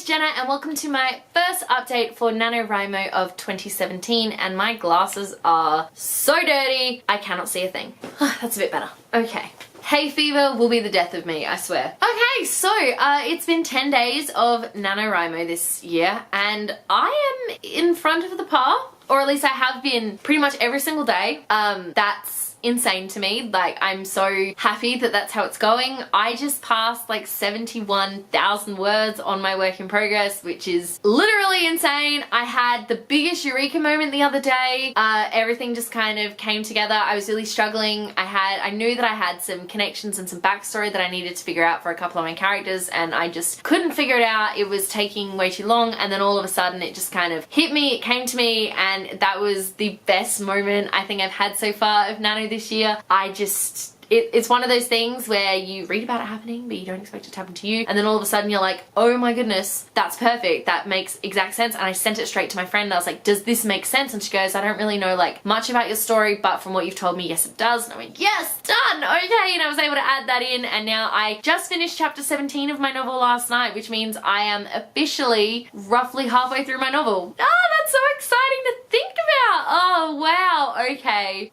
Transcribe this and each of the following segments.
Jenna and welcome to my first update for NaNoWriMo of 2017, and my glasses are so dirty I cannot see a thing. That's a bit better. Okay. Hay fever will be the death of me, I swear. Okay, so it's been 10 days of NaNoWriMo this year and I am in front of the par, or at least I have been pretty much every single day. That's insane to me. Like, I'm so happy that that's how it's going. I just passed like 71,000 words on my work in progress, which is literally insane. I had the biggest eureka moment the other day. Everything just kind of came together. I was really struggling. I knew that I had some connections and some backstory that I needed to figure out for a couple of my characters, and I just couldn't figure it out. It was taking way too long, and then all of a sudden it just kind of hit me, it came to me, and that was the best moment I think I've had so far of Nano this year. It's one of those things where you read about it happening but you don't expect it to happen to you, and then all of a sudden you're like, oh my goodness, that's perfect, that makes exact sense. And I sent it straight to my friend. I was like, does this make sense? And she goes, I don't really know like much about your story, but from what you've told me, yes it does. And I went, yes, done, okay. And I was able to add that in, and now I just finished chapter 17 of my novel last night, which means I am officially roughly halfway through my novel. That's so exciting to think about. Oh wow, okay.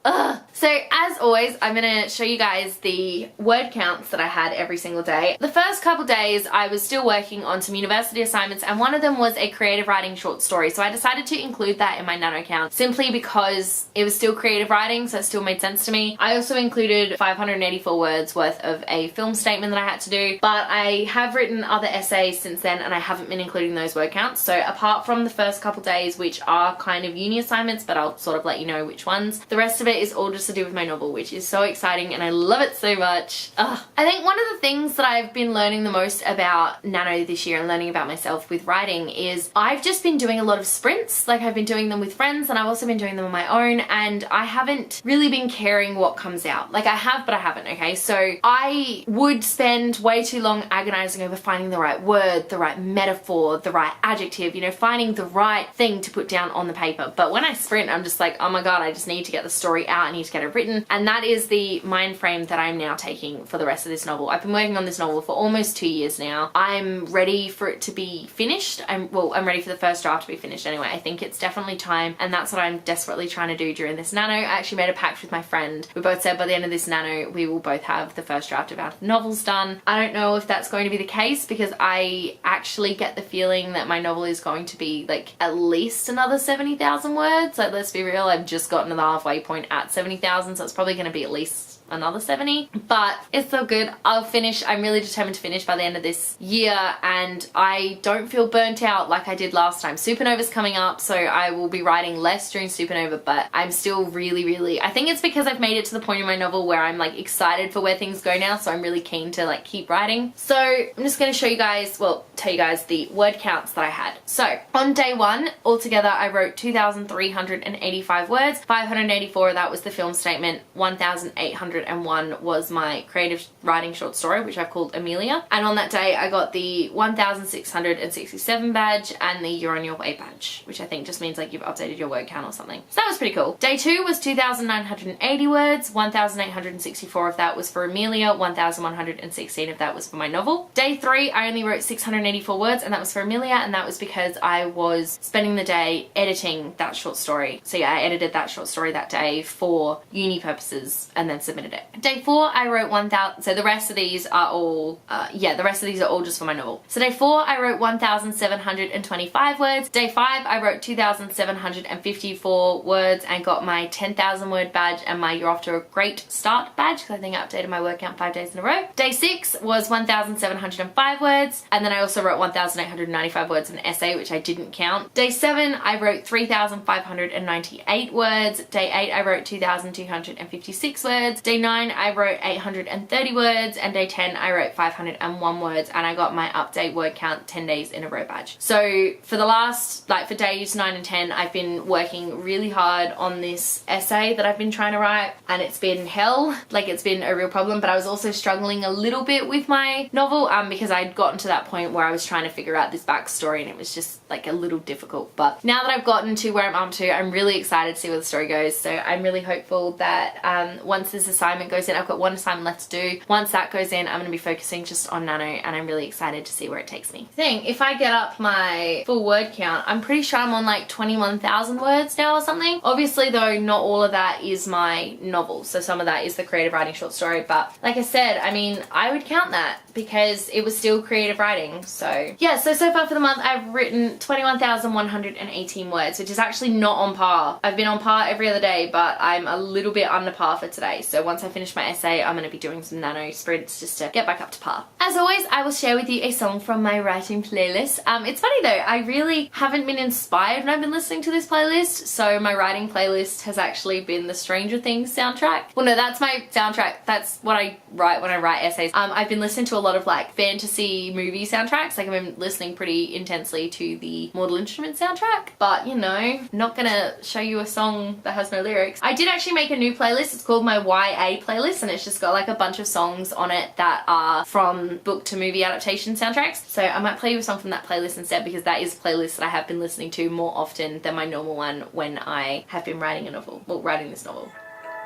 So as always, I'm gonna show you guys the word counts that I had every single day. The first couple days I was still working on some university assignments, and one of them was a creative writing short story, so I decided to include that in my nano count simply because it was still creative writing, so it still made sense to me. I also included 584 words worth of a film statement that I had to do, but I have written other essays since then and I haven't been including those word counts. So apart from the first couple days, which are kind of uni assignments, but I'll sort of let you know which ones, the rest of it is all just to do with my novel, which is so exciting and I love it so much. I think one of the things that I've been learning the most about Nano this year and learning about myself with writing is I've just been doing a lot of sprints. Like, I've been doing them with friends and I've also been doing them on my own, and I haven't really been caring what comes out. Like, I have, but I haven't, okay? So I would spend way too long agonizing over finding the right word, the right metaphor, the right adjective, you know, finding the right thing to put down on the paper. But when I sprint, I'm just like, oh my god, I just need to get the story out, I need to get it written. And that is the mind frame that I'm now taking for the rest of this novel. I've been working on this novel for almost 2 years now. I'm ready for it to be finished. I'm ready for the first draft to be finished anyway. I think it's definitely time, and that's what I'm desperately trying to do during this nano. I actually made a pact with my friend. We both said by the end of this nano we will both have the first draft of our novels done. I don't know if that's going to be the case because I actually get the feeling that my novel is going to be like at least another 70,000 words. Like, let's be real, I've just gotten to the halfway point at 70,000, so it's probably going to be at least another 70, but it's so good. I'll finish. I'm really determined to finish by the end of this year, and I don't feel burnt out like I did last time. Supernova's coming up, so I will be writing less during Supernova, but I'm still really, I think it's because I've made it to the point in my novel where I'm like excited for where things go now, so I'm really keen to like keep writing. So I'm just going to show you guys, well, tell you guys the word counts that I had. So on day one, altogether I wrote 2,385 words. 584 of that was the film statement. 1,801 was my creative writing short story, which I've called Amelia. And on that day I got the 1,667 badge and the You're on Your Way badge, which I think just means like you've updated your word count or something. So that was pretty cool. Day two was 2,980 words. 1,864 of that was for Amelia. 1,116 of that was for my novel. Day three I only wrote 684 words, and that was for Amelia, and that was because I was spending the day editing that short story. So yeah, I edited that short story that day for uni purposes and then submitted it. Day four I wrote 1,000, so the rest of these are all the rest of these are all just for my novel. So day four I wrote 1,725 words. Day five I wrote 2,754 words and got my 10,000 word badge and my You're Off to a Great Start badge, because I think I updated my word count 5 days in a row. Day six was 1,705 words, and then I also wrote 1,895 words in an essay, which I didn't count. Day seven I wrote 3,598 words. Day eight I wrote 2,256 words. Day 9 I wrote 830 words, and day 10 I wrote 501 words, and I got my update word count 10 days in a row badge. So for the last, like for days 9 and 10, I've been working really hard on this essay that I've been trying to write, and it's been hell. Like, it's been a real problem, but I was also struggling a little bit with my novel because I'd gotten to that point where I was trying to figure out this backstory and it was just like a little difficult. But now that I've gotten to where I'm up to, I'm really excited to see where the story goes. So I'm really hopeful that once this assignment assignment goes in. I've got one assignment left to do. Once that goes in, I'm going to be focusing just on Nano, and I'm really excited to see where it takes me. If I get up my full word count, I'm pretty sure I'm on like 21,000 words now or something. Obviously though, not all of that is my novel, so some of that is the creative writing short story, but like I said, I mean, I would count that because it was still creative writing. So yeah, so far for the month I've written 21,118 words, which is actually not on par. I've been on par every other day, but I'm a little bit under par for today. So once I finish my essay, I'm going to be doing some Nano sprints just to get back up to par. As always, I will share with you a song from my writing playlist. It's funny though, I really haven't been inspired when I've been listening to this playlist, so my writing playlist has actually been the Stranger Things soundtrack. Well no, that's my soundtrack. That's what I write when I write essays. I've been listening to a lot of like fantasy movie soundtracks. Like I've been listening pretty intensely to the Mortal Instruments soundtrack, but you know, not gonna show you a song that has no lyrics. I did actually make a new playlist. It's called my YA playlist, and it's just got like a bunch of songs on it that are from book to movie adaptation soundtracks. So I might play you a song from that playlist instead, because that is a playlist that I have been listening to more often than my normal one when I have been writing a novel, well, writing this novel.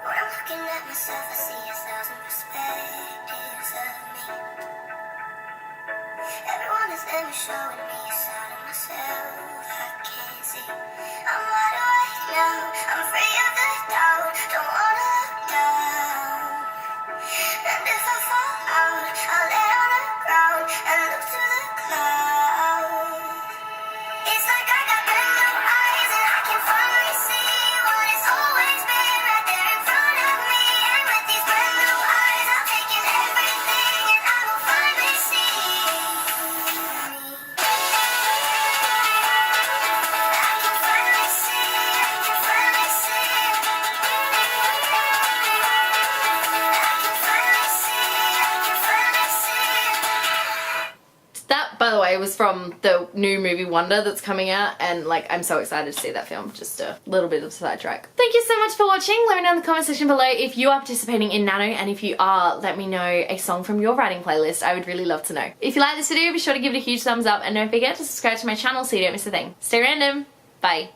When I'm looking at myself, I see 1,000 perspectives of me. Everyone is there showing me a side of myself I can't see. I'm wide awake now, I'm free of the doubt, don't wanna look down. And if I fall out, I'll lay on the ground and look to the clouds. It's like I got brand new eyes and I can finally see what has always been right there in front of me. And with these brand new eyes, I'll take in everything and I will finally see me. I can finally see, I can finally see. I can finally see, I can finally see. That, by the way, was from the new movie Wonder that's coming out, and like I'm so excited to see that film. Just a little bit of a sidetrack. Thank you so much for watching. Let me know in the comment section below if you are participating in Nano, and if you are, let me know a song from your writing playlist. I would really love to know. If you like this video, be sure to give it a huge thumbs up, and don't forget to subscribe to my channel so you don't miss a thing. Stay random. Bye.